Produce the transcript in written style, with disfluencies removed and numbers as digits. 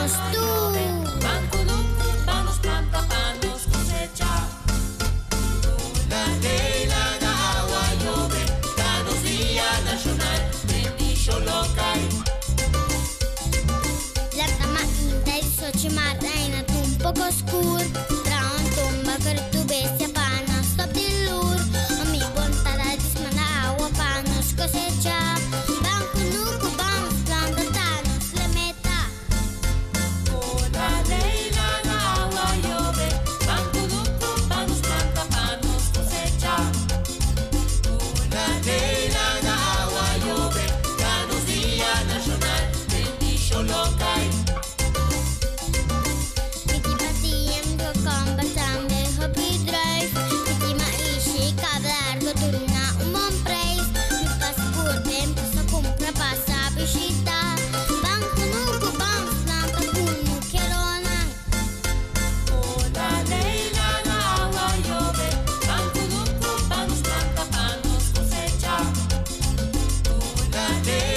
panos tú. Vamos planta panos cosecha. La ley la agua llove, danos día nacional, bendición local. La tamainda il suo cimarra in un poco scur. Tra un tomba per tu bestia panos stop di lur. Mi bontà da dismana agua panos cosecha. Banco nuco vamos planta tanos le meta. La ley la agua llove, vamos planta panos cosecha. La ley la agua llove, danos día nacional, bendición local. Miti patiem go combat sambe hopi drive. Miti maishi kablargo turuna mon praise. Mi paspur tempo sa compra passa piscita. Banco nuco vamos planta kunu kerona. La ley la agua llove, vamos planta panos cosecha. La ley